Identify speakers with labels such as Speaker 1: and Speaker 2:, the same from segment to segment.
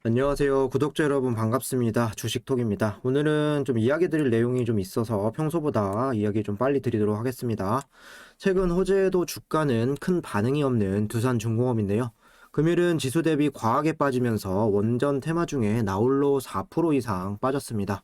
Speaker 1: 안녕하세요. 구독자 여러분 반갑습니다. 주식톡입니다. 오늘은 좀 이야기 드릴 내용이 좀 있어서 평소보다 이야기 좀 빨리 드리도록 하겠습니다. 최근 호재에도 주가는 큰 반응이 없는 두산중공업인데요. 금일은 지수 대비 과하게 빠지면서 원전 테마 중에 나홀로 4% 이상 빠졌습니다.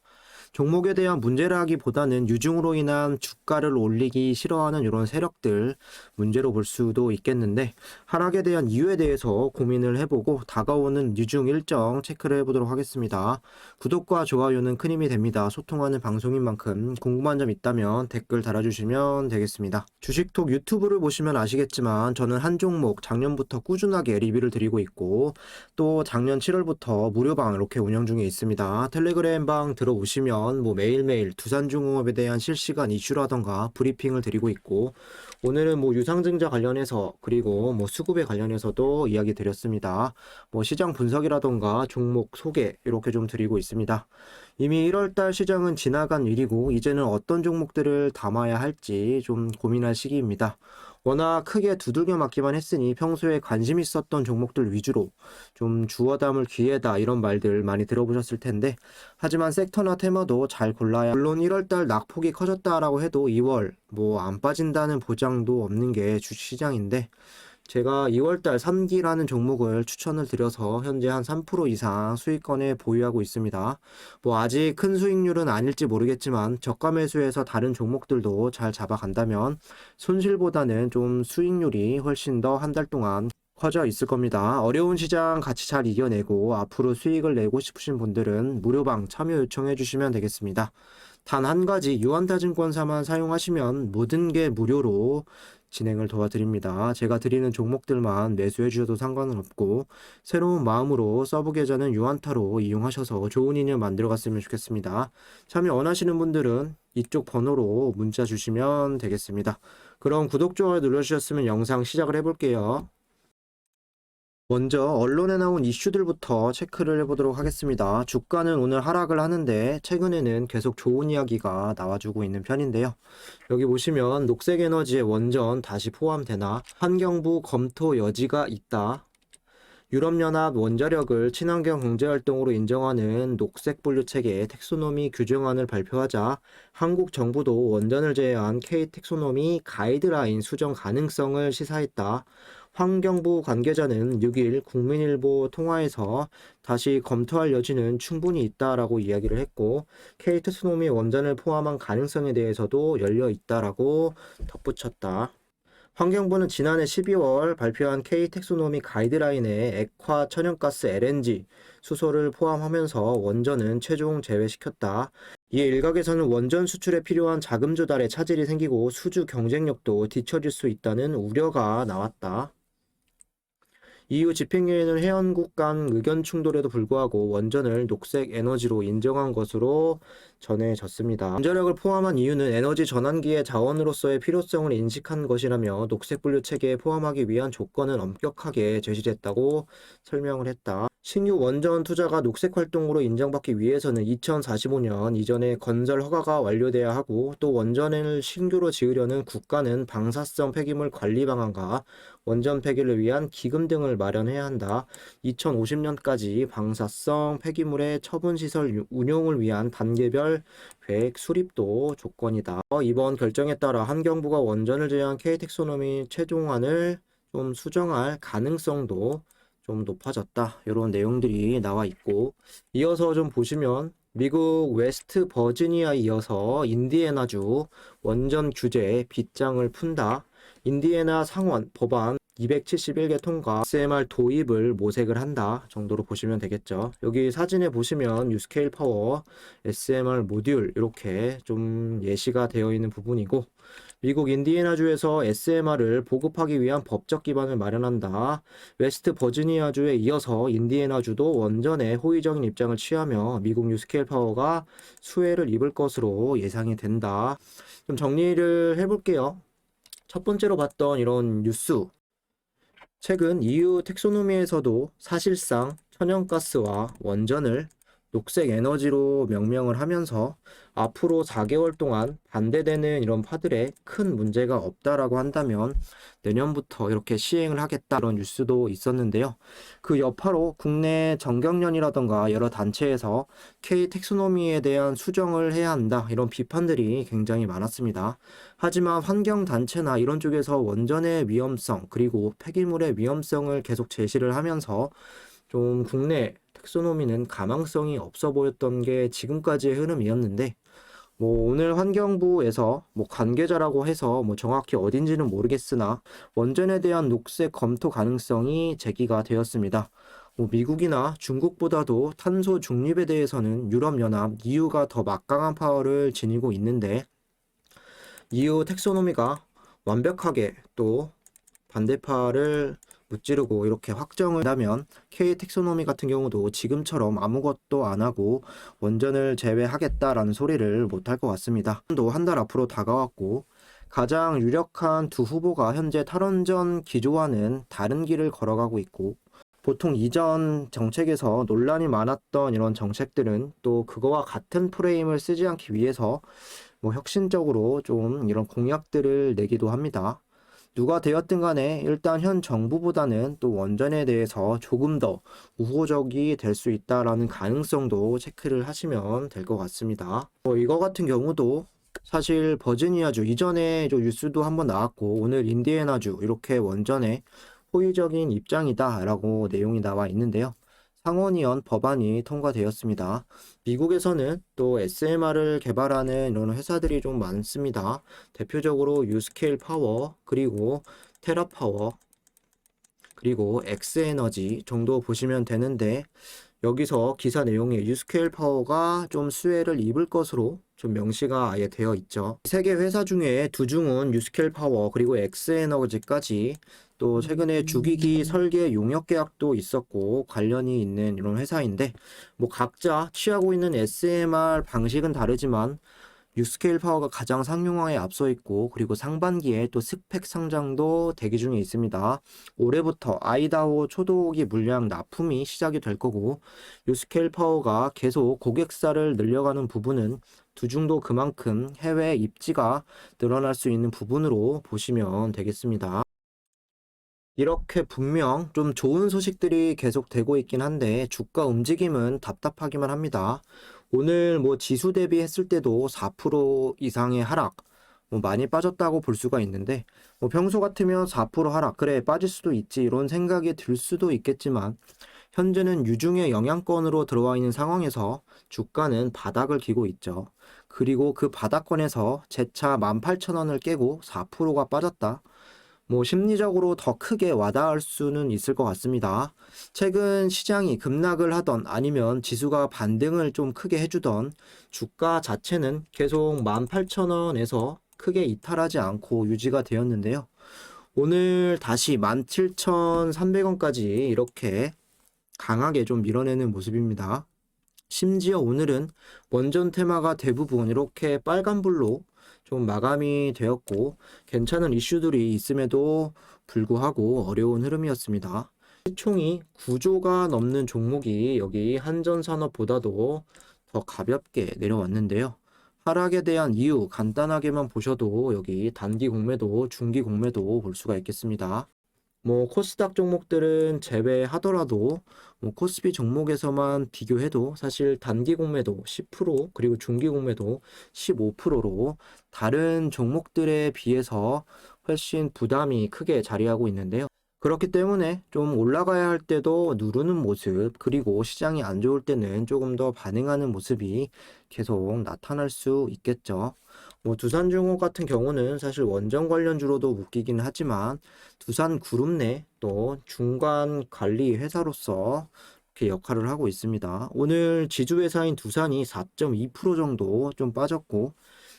Speaker 1: 종목에 대한 문제라기보다는 유중으로 인한 주가를 올리기 싫어하는 이런 세력들 문제로 볼 수도 있겠는데, 하락에 대한 이유에 대해서 고민을 해보고 다가오는 유중 일정 체크를 해보도록 하겠습니다. 구독과 좋아요는 큰 힘이 됩니다. 소통하는 방송인 만큼 궁금한 점 있다면 댓글 달아주시면 되겠습니다. 주식톡 유튜브를 보시면 아시겠지만 저는 한 종목 작년부터 꾸준하게 리뷰를 드리고 있고, 또 작년 7월부터 무료방 이렇게 운영 중에 있습니다. 텔레그램 방 들어오시면 매일매일 두산중공업에 대한 실시간 이슈라던가 브리핑을 드리고 있고, 오늘은 유상증자 관련해서 그리고 수급에 관련해서도 이야기 드렸습니다. 시장 분석이라던가 종목 소개 이렇게 좀 드리고 있습니다. 이미 1월달 시장은 지나간 일이고 이제는 어떤 종목들을 담아야 할지 좀 고민할 시기입니다. 워낙 크게 두들겨 맞기만 했으니 평소에 관심 있었던 종목들 위주로 좀 주워 담을 기회다 이런 말들 많이 들어보셨을 텐데, 하지만 섹터나 테마도 잘 골라야, 물론 1월달 낙폭이 커졌다라고 해도 2월 안 빠진다는 보장도 없는 게 주시장인데, 제가 2월달 3기라는 종목을 추천을 드려서 현재 한 3% 이상 수익권에 보유하고 있습니다. 아직 큰 수익률은 아닐지 모르겠지만 저가 매수해서 다른 종목들도 잘 잡아간다면 손실보다는 좀 수익률이 훨씬 더 한 달 동안 커져 있을 겁니다. 어려운 시장 같이 잘 이겨내고 앞으로 수익을 내고 싶으신 분들은 무료방 참여 요청해 주시면 되겠습니다. 단 한 가지 유한타증권사만 사용하시면 모든 게 무료로 진행을 도와드립니다. 제가 드리는 종목들만 매수해 주셔도 상관은 없고, 새로운 마음으로 서브 계좌는 유한타로 이용하셔서 좋은 인연 만들어 갔으면 좋겠습니다. 참여 원하시는 분들은 이쪽 번호로 문자 주시면 되겠습니다. 그럼 구독, 좋아요 눌러주셨으면 영상 시작을 해볼게요. 먼저 언론에 나온 이슈들부터 체크를 해보도록 하겠습니다. 주가는 오늘 하락을 하는데 최근에는 계속 좋은 이야기가 나와주고 있는 편인데요. 여기 보시면 녹색에너지의 원전 다시 포함되나, 환경부 검토 여지가 있다, 유럽연합 원자력을 친환경 경제활동으로 인정하는 녹색분류 체계 텍소노미 규정안을 발표하자 한국 정부도 원전을 제외한 K-텍소노미 가이드라인 수정 가능성을 시사했다. 환경부 관계자는 6일 국민일보 통화에서 다시 검토할 여지는 충분히 있다라고 이야기를 했고, K-텍소노미 원전을 포함한 가능성에 대해서도 열려 있다라고 덧붙였다. 환경부는 지난해 12월 발표한 K-텍소노미 가이드라인에 액화 천연가스 LNG 수소를 포함하면서 원전은 최종 제외시켰다. 이에 일각에서는 원전 수출에 필요한 자금 조달에 차질이 생기고 수주 경쟁력도 뒤처질 수 있다는 우려가 나왔다. EU 집행유예는 회원국 간 의견 충돌에도 불구하고 원전을 녹색 에너지로 인정한 것으로 전해졌습니다. 원자력을 포함한 이유는 에너지 전환기의 자원으로서의 필요성을 인식한 것이라며 녹색 분류 체계에 포함하기 위한 조건은 엄격하게 제시됐다고 설명을 했다. 신규 원전 투자가 녹색 활동으로 인정받기 위해서는 2045년 이전에 건설 허가가 완료돼야 하고, 또 원전을 신규로 지으려는 국가는 방사성 폐기물 관리 방안과 원전 폐기를 위한 기금 등을 마련해야 한다. 2050년까지 방사성 폐기물의 처분시설 운용을 위한 단계별 계획 수립도 조건이다. 이번 결정에 따라 환경부가 원전을 제외한 K-텍소노미 최종안을 좀 수정할 가능성도 좀 높아졌다. 이런 내용들이 나와 있고, 이어서 좀 보시면 미국 웨스트 버지니아에 이어서 인디애나주 원전 규제 빗장을 푼다. 인디애나 상원 법안 271개 통과, SMR 도입을 모색을 한다 정도로 보시면 되겠죠. 여기 사진에 보시면 유스케일 파워, SMR 모듈 이렇게 좀 예시가 되어 있는 부분이고, 미국 인디애나주에서 SMR을 보급하기 위한 법적 기반을 마련한다. 웨스트 버지니아주에 이어서 인디애나주도 원전에 호의적인 입장을 취하며 미국 뉴스케일 파워가 수혜를 입을 것으로 예상이 된다. 좀 정리를 해볼게요. 첫 번째로 봤던 이런 뉴스, 최근 EU 텍소노미에서도 사실상 천연가스와 원전을 녹색 에너지로 명명을 하면서 앞으로 4개월 동안 반대되는 이런 파들에 큰 문제가 없다라고 한다면 내년부터 이렇게 시행을 하겠다 이런 뉴스도 있었는데요. 그 여파로 국내 정경련이라던가 여러 단체에서 K 텍소노미에 대한 수정을 해야 한다 이런 비판들이 굉장히 많았습니다. 하지만 환경단체나 이런 쪽에서 원전의 위험성 그리고 폐기물의 위험성을 계속 제시를 하면서 좀 국내 텍소노미는 가망성이 없어 보였던 게 지금까지의 흐름이었는데 오늘 환경부에서 관계자라고 해서 정확히 어딘지는 모르겠으나 원전에 대한 녹색 검토 가능성이 제기가 되었습니다. 미국이나 중국보다도 탄소 중립에 대해서는 유럽연합 EU가 더 막강한 파워를 지니고 있는데 EU 텍소노미가 완벽하게 또 반대파를 무찌르고 이렇게 확정을 한다면 K 텍소노미 같은 경우도 지금처럼 아무것도 안 하고 원전을 제외하겠다라는 소리를 못할 것 같습니다. 또 한 달 앞으로 다가왔고 가장 유력한 두 후보가 현재 탈원전 기조와는 다른 길을 걸어가고 있고 보통 이전 정책에서 논란이 많았던 이런 정책들은 또 그거와 같은 프레임을 쓰지 않기 위해서 혁신적으로 좀 이런 공약들을 내기도 합니다. 누가 되었든 간에 일단 현 정부보다는 또 원전에 대해서 조금 더 우호적이 될 수 있다라는 가능성도 체크를 하시면 될 것 같습니다. 이거 같은 경우도 사실 버지니아주 이전에 뉴스도 한번 나왔고 오늘 인디애나주 이렇게 원전에 호의적인 입장이다라고 내용이 나와 있는데요. 상원의원 법안이 통과되었습니다. 미국에서는 또 SMR을 개발하는 이런 회사들이 좀 많습니다. 대표적으로 유스케일 파워, 그리고 테라파워, 그리고 엑스에너지 정도 보시면 되는데 여기서 기사 내용에 유스케일 파워가 좀 수혜를 입을 것으로 좀 명시가 아예 되어 있죠. 세 개 회사 중에 두 중은 유스케일 파워 그리고 엑스에너지까지 또 최근에 주기기 설계 용역 계약도 있었고 관련이 있는 이런 회사인데 각자 취하고 있는 SMR 방식은 다르지만 유스케일 파워가 가장 상용화에 앞서 있고 그리고 상반기에 또 스펙 상장도 대기 중에 있습니다. 올해부터 아이다호 초도기 물량 납품이 시작이 될 거고 유스케일 파워가 계속 고객사를 늘려가는 부분은 두중도 그만큼 해외 입지가 늘어날 수 있는 부분으로 보시면 되겠습니다. 이렇게 분명 좀 좋은 소식들이 계속 되고 있긴 한데 주가 움직임은 답답하기만 합니다. 오늘 지수 대비했을 때도 4% 이상의 하락, 많이 빠졌다고 볼 수가 있는데 평소 같으면 4% 하락, 그래 빠질 수도 있지 이런 생각이 들 수도 있겠지만 현재는 유중의 영향권으로 들어와 있는 상황에서 주가는 바닥을 기고 있죠. 그리고 그 바닥권에서 재차 18,000원을 깨고 4%가 빠졌다. 심리적으로 더 크게 와닿을 수는 있을 것 같습니다. 최근 시장이 급락을 하던 아니면 지수가 반등을 좀 크게 해주던 주가 자체는 계속 18,000원에서 크게 이탈하지 않고 유지가 되었는데요. 오늘 다시 17,300원까지 이렇게 강하게 좀 밀어내는 모습입니다. 심지어 오늘은 원전 테마가 대부분 이렇게 빨간불로 좀 마감이 되었고 괜찮은 이슈들이 있음에도 불구하고 어려운 흐름이었습니다. 시총이 9조가 넘는 종목이 여기 한전산업보다도 더 가볍게 내려왔는데요. 하락에 대한 이유 간단하게만 보셔도 여기 단기 공매도, 중기 공매도 볼 수가 있겠습니다. 코스닥 종목들은 제외하더라도 코스피 종목에서만 비교해도 사실 단기 공매도 10% 그리고 중기 공매도 15%로 다른 종목들에 비해서 훨씬 부담이 크게 자리하고 있는데요. 그렇기 때문에 좀 올라가야 할 때도 누르는 모습 그리고 시장이 안 좋을 때는 조금 더 반응하는 모습이 계속 나타날 수 있겠죠. 두산중업 같은 경우는 사실 원전 관련주로도 묶이긴 하지만 두산그룹 내 또 중간 관리 회사로서 이렇게 역할을 하고 있습니다. 오늘 지주회사인 두산이 4.2% 정도 좀 빠졌고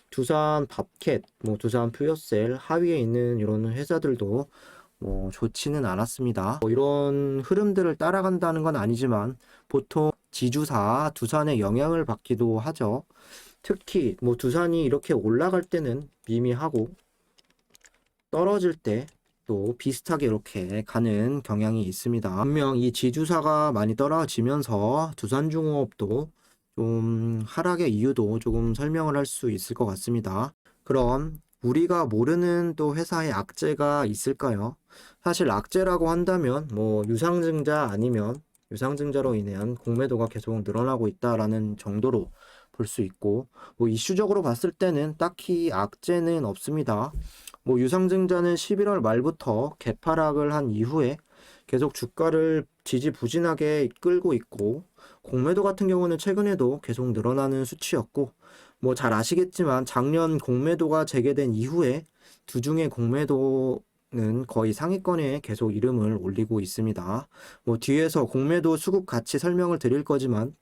Speaker 1: 두산 밥캣, 두산 퓨어셀 하위에 있는 이런 회사들도 좋지는 않았습니다. 이런 흐름들을 따라간다는 건 아니지만 보통 지주사 두산의 영향을 받기도 하죠. 특히 두산이 이렇게 올라갈 때는 미미하고 떨어질 때 또 비슷하게 이렇게 가는 경향이 있습니다. 분명 이 지주사가 많이 떨어지면서 두산중업도 좀 하락의 이유도 조금 설명을 할 수 있을 것 같습니다. 그럼 우리가 모르는 또 회사의 악재가 있을까요? 사실 악재라고 한다면 뭐 유상증자 아니면 유상증자로 인한 공매도가 계속 늘어나고 있다라는 정도로 볼 수 있고, 뭐 이슈적으로 봤을 때는 딱히 악재는 없습니다. 뭐 유상증자는 11월 말부터 개파락을 한 이후에 계속 주가를 지지부진하게 끌고 있고, 공매도 같은 경우는 최근에도 계속 늘어나는 수치였고, 뭐 잘 아시겠지만 작년 공매도가 재개된 이후에 두중의 공매도는 거의 상위권에 계속 이름을 올리고 있습니다. 뭐 뒤에서 공매도 수급 가치 설명을 드릴 거지만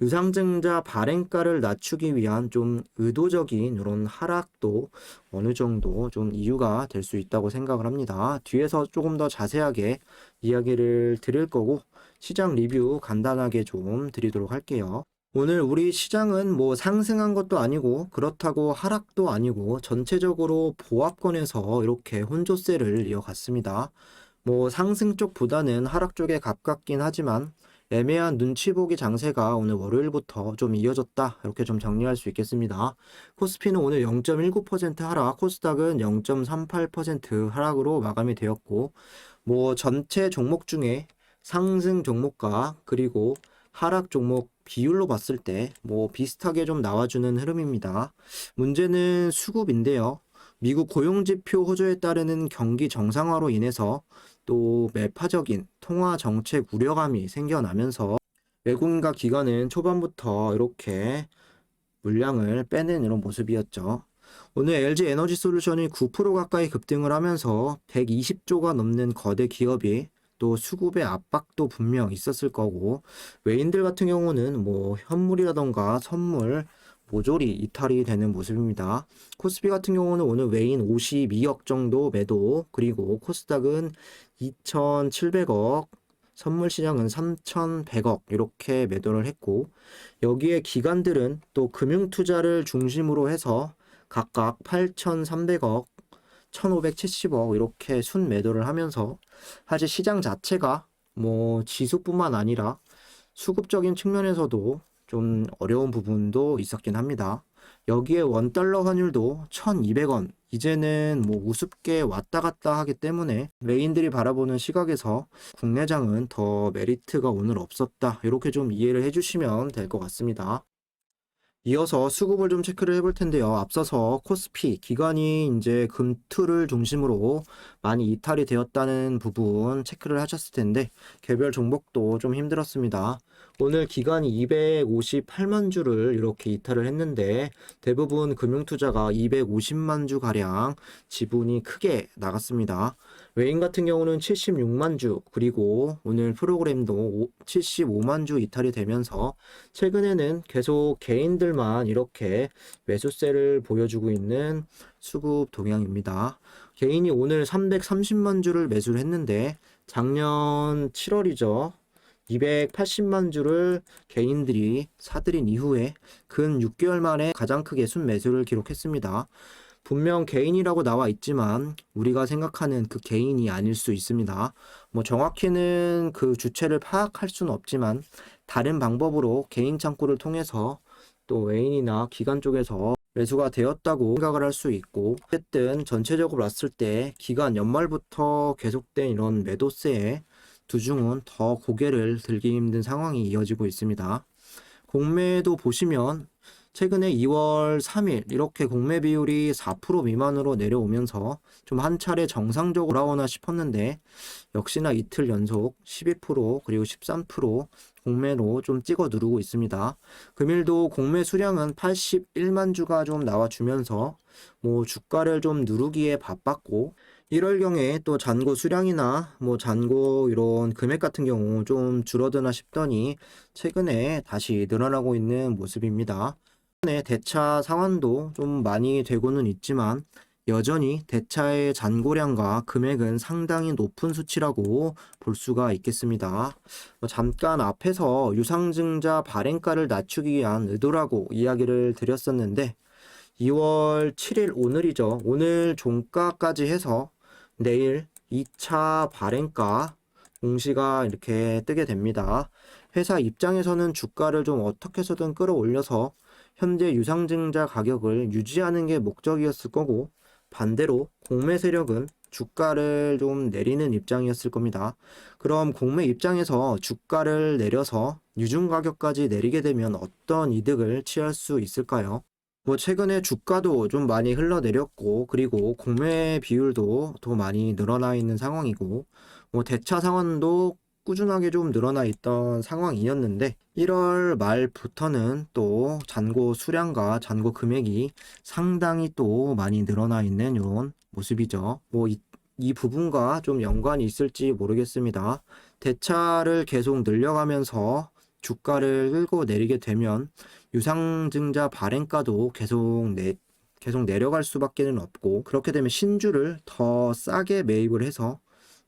Speaker 1: 유상증자 발행가를 낮추기 위한 좀 의도적인 이런 하락도 어느 정도 좀 이유가 될 수 있다고 생각을 합니다. 뒤에서 조금 더 자세하게 이야기를 드릴 거고, 시장 리뷰 간단하게 좀 드리도록 할게요. 오늘 우리 시장은 뭐 상승한 것도 아니고 그렇다고 하락도 아니고 전체적으로 보합권에서 이렇게 혼조세를 이어갔습니다. 뭐 상승 쪽보다는 하락 쪽에 가깝긴 하지만 애매한 눈치 보기 장세가 오늘 월요일부터 좀 이어졌다, 이렇게 좀 정리할 수 있겠습니다. 코스피는 오늘 0.19% 하락, 코스닥은 0.38% 하락으로 마감이 되었고, 뭐 전체 종목 중에 상승 종목과 그리고 하락 종목 비율로 봤을 때 뭐 비슷하게 좀 나와주는 흐름입니다. 문제는 수급인데요. 미국 고용지표 호조에 따르는 경기 정상화로 인해서 또 매파적인 통화 정책 우려감이 생겨나면서 외국인과 기관은 초반부터 이렇게 물량을 빼는 이런 모습이었죠. 오늘 LG 에너지 솔루션이 9% 가까이 급등을 하면서 120조가 넘는 거대 기업이 또 수급의 압박도 분명 있었을 거고, 외인들 같은 경우는 뭐 현물이라던가 선물 모조리 이탈이 되는 모습입니다. 코스피 같은 경우는 오늘 외인 52억 정도 매도, 그리고 코스닥은 2,700억, 선물 시장은 3,100억 이렇게 매도를 했고, 여기에 기관들은 또 금융 투자를 중심으로 해서 각각 8,300억, 1,570억 이렇게 순 매도를 하면서 사실 시장 자체가 뭐 지수뿐만 아니라 수급적인 측면에서도 좀 어려운 부분도 있었긴 합니다. 여기에 원달러 환율도 1,200원, 이제는 뭐 우습게 왔다 갔다 하기 때문에 외인들이 바라보는 시각에서 국내장은 더 메리트가 오늘 없었다, 이렇게 좀 이해를 해주시면 될 것 같습니다. 이어서 수급을 좀 체크를 해볼 텐데요. 앞서서 코스피 기관이 이제 금투를 중심으로 많이 이탈이 되었다는 부분 체크를 하셨을 텐데, 개별 종목도 좀 힘들었습니다. 오늘 기관이 258만 주를 이렇게 이탈을 했는데, 대부분 금융투자가 250만 주 가량 지분이 크게 나갔습니다. 외인 같은 경우는 76만 주, 그리고 오늘 프로그램도 75만 주 이탈이 되면서 최근에는 계속 개인들만 이렇게 매수세를 보여주고 있는 수급 동향입니다. 개인이 오늘 330만 주를 매수를 했는데 작년 7월이죠. 280만 주를 개인들이 사들인 이후에 근 6개월 만에 가장 크게 순매수를 기록했습니다. 분명 개인이라고 나와 있지만 우리가 생각하는 그 개인이 아닐 수 있습니다. 뭐 정확히는 그 주체를 파악할 수는 없지만 다른 방법으로 개인 창구를 통해서 또 외인이나 기관 쪽에서 매수가 되었다고 생각을 할 수 있고, 어쨌든 전체적으로 봤을 때 기간 연말부터 계속된 이런 매도세에 두중은 더 고개를 들기 힘든 상황이 이어지고 있습니다. 공매도 보시면 최근에 2월 3일 이렇게 공매 비율이 4% 미만으로 내려오면서 좀 한 차례 정상적으로 돌아오나 싶었는데, 역시나 이틀 연속 12% 그리고 13% 공매로 좀 찍어 누르고 있습니다. 금일도 공매 수량은 81만 주가 좀 나와주면서 뭐 주가를 좀 누르기에 바빴고, 1월경에 또 잔고 수량이나 뭐 잔고 이런 금액 같은 경우 좀 줄어드나 싶더니 최근에 다시 늘어나고 있는 모습입니다. 최근에 대차 상환도 좀 많이 되고는 있지만 여전히 대차의 잔고량과 금액은 상당히 높은 수치라고 볼 수가 있겠습니다. 잠깐 앞에서 유상증자 발행가를 낮추기 위한 의도라고 이야기를 드렸었는데, 2월 7일 오늘이죠. 오늘 종가까지 해서 내일 2차 발행가 공시가 이렇게 뜨게 됩니다. 회사 입장에서는 주가를 좀 어떻게 해서든 끌어올려서 현재 유상증자 가격을 유지하는 게 목적이었을 거고, 반대로 공매 세력은 주가를 좀 내리는 입장이었을 겁니다. 그럼 공매 입장에서 주가를 내려서 유증 가격까지 내리게 되면 어떤 이득을 취할 수 있을까요? 뭐 최근에 주가도 좀 많이 흘러내렸고, 그리고 공매 비율도 더 많이 늘어나 있는 상황이고, 뭐 대차 상환도 꾸준하게 좀 늘어나 있던 상황이었는데, 1월 말부터는 또 잔고 수량과 잔고 금액이 상당히 또 많이 늘어나 있는 이런 모습이죠. 이 부분과 좀 연관이 있을지 모르겠습니다. 대차를 계속 늘려가면서 주가를 끌고 내리게 되면 유상증자 발행가도 계속 내려갈 수밖에는 없고, 그렇게 되면 신주를 더 싸게 매입을 해서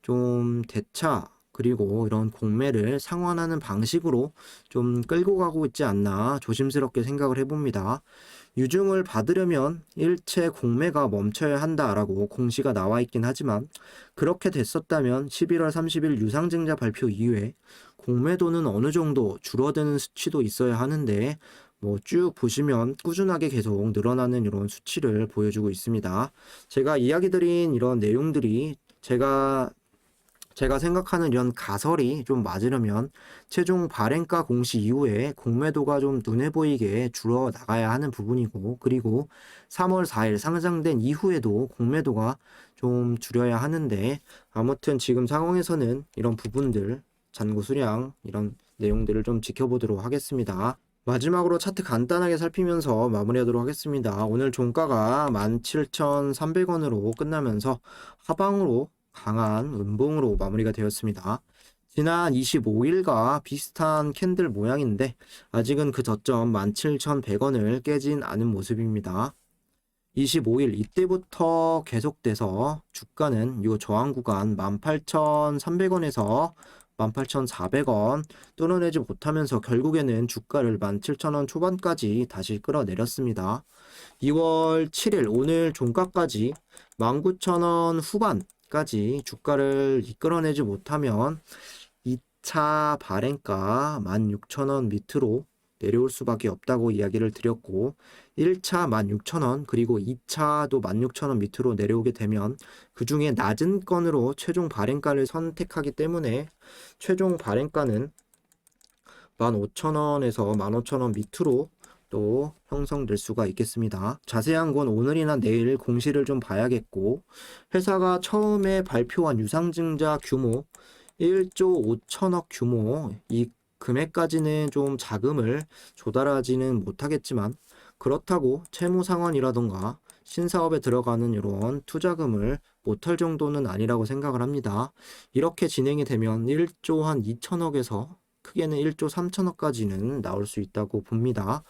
Speaker 1: 좀 대차 그리고 이런 공매를 상환하는 방식으로 좀 끌고 가고 있지 않나 조심스럽게 생각을 해봅니다. 유증을 받으려면 일체 공매가 멈춰야 한다라고 공시가 나와 있긴 하지만, 그렇게 됐었다면 11월 30일 유상증자 발표 이후에 공매도는 어느 정도 줄어드는 수치도 있어야 하는데, 뭐 쭉 보시면 꾸준하게 계속 늘어나는 이런 수치를 보여주고 있습니다. 제가 이야기 드린 이런 내용들이 제가 생각하는 이런 가설이 좀 맞으려면 최종 발행가 공시 이후에 공매도가 좀 눈에 보이게 줄어 나가야 하는 부분이고, 그리고 3월 4일 상장된 이후에도 공매도가 좀 줄여야 하는데, 아무튼 지금 상황에서는 이런 부분들, 잔고 수량 이런 내용들을 좀 지켜보도록 하겠습니다. 마지막으로 차트 간단하게 살피면서 마무리하도록 하겠습니다. 오늘 종가가 17,300원으로 끝나면서 하방으로 강한 음봉으로 마무리가 되었습니다. 지난 25일과 비슷한 캔들 모양인데 아직은 그 저점 17,100원을 깨진 않은 모습입니다. 25일 이때부터 계속돼서 주가는 이 저항 구간 18,300원에서 18,400원 뚫어내지 못하면서 결국에는 주가를 17,000원 초반까지 다시 끌어내렸습니다. 2월 7일 오늘 종가까지 19,000원 후반까지 주가를 이끌어내지 못하면 2차 발행가 16,000원 밑으로 내려올 수밖에 없다고 이야기를 드렸고, 1차 16,000원 그리고 2차도 16,000원 밑으로 내려오게 되면 그 중에 낮은 건으로 최종 발행가를 선택하기 때문에 최종 발행가는 15,000원에서 15,000원 밑으로 또 형성될 수가 있겠습니다. 자세한 건 오늘이나 내일 공시를 좀 봐야겠고, 회사가 처음에 발표한 유상증자 규모 1조 5천억 규모, 이 금액까지는 좀 자금을 조달하지는 못하겠지만, 그렇다고 채무 상환이라던가 신사업에 들어가는 이런 투자금을 못할 정도는 아니라고 생각을 합니다. 이렇게 진행이 되면 1조 한 2천억에서 크게는 1조 3천억까지는 나올 수 있다고 봅니다.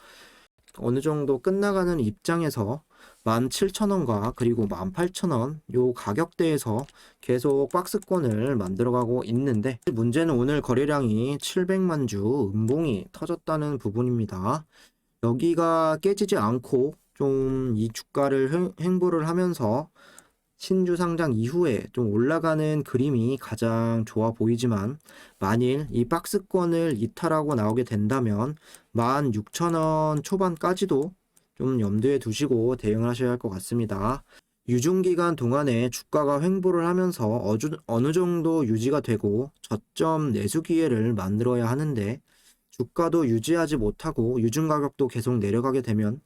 Speaker 1: 어느 정도 끝나가는 입장에서 17,000원과 그리고 18,000원 요 가격대에서 계속 박스권을 만들어가고 있는데, 문제는 오늘 거래량이 700만 주 음봉이 터졌다는 부분입니다. 여기가 깨지지 않고 좀 이 주가를 횡보를 하면서 신주 상장 이후에 좀 올라가는 그림이 가장 좋아 보이지만, 만일 이 박스권을 이탈하고 나오게 된다면 16,000원 초반까지도 좀 염두에 두시고 대응을 하셔야 할 것 같습니다. 유증기간 동안에 주가가 횡보를 하면서 어느 정도 유지가 되고 저점 내수 기회를 만들어야 하는데, 주가도 유지하지 못하고 유증 가격도 계속 내려가게 되면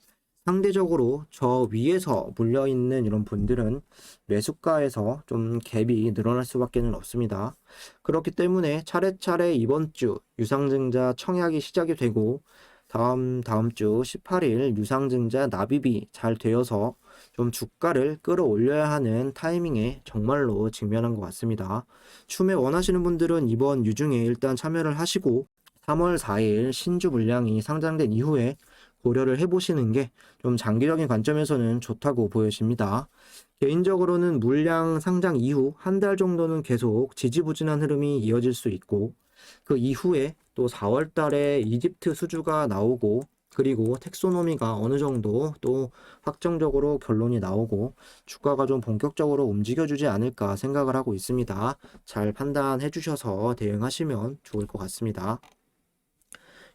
Speaker 1: 상대적으로 저 위에서 물려있는 이런 분들은 매수가에서 좀 갭이 늘어날 수밖에 없습니다. 그렇기 때문에 차례차례 이번 주 유상증자 청약이 시작이 되고, 다음 주 18일 유상증자 납입이 잘 되어서 좀 주가를 끌어올려야 하는 타이밍에 정말로 직면한 것 같습니다. 추매 원하시는 분들은 이번 유증에 일단 참여를 하시고, 3월 4일 신주 물량이 상장된 이후에 고려를 해보시는 게 좀 장기적인 관점에서는 좋다고 보여집니다. 개인적으로는 물량 상장 이후 한 달 정도는 계속 지지부진한 흐름이 이어질 수 있고, 그 이후에 또 4월 달에 이집트 수주가 나오고, 그리고 텍소노미가 어느 정도 또 확정적으로 결론이 나오고 주가가 좀 본격적으로 움직여주지 않을까 생각을 하고 있습니다. 잘 판단해 주셔서 대응하시면 좋을 것 같습니다.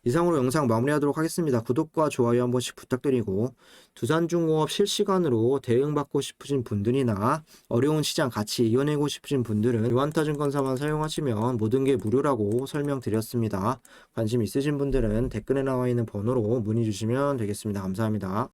Speaker 1: 이상으로 영상 마무리하도록 하겠습니다. 구독과 좋아요 한 번씩 부탁드리고 두산중공업 실시간으로 대응받고 싶으신 분들이나 어려운 시장 같이 이겨내고 싶으신 분들은 유한타증권사만 사용하시면 모든 게 무료라고 설명드렸습니다. 관심 있으신 분들은 댓글에 나와 있는 번호로 문의 주시면 되겠습니다. 감사합니다.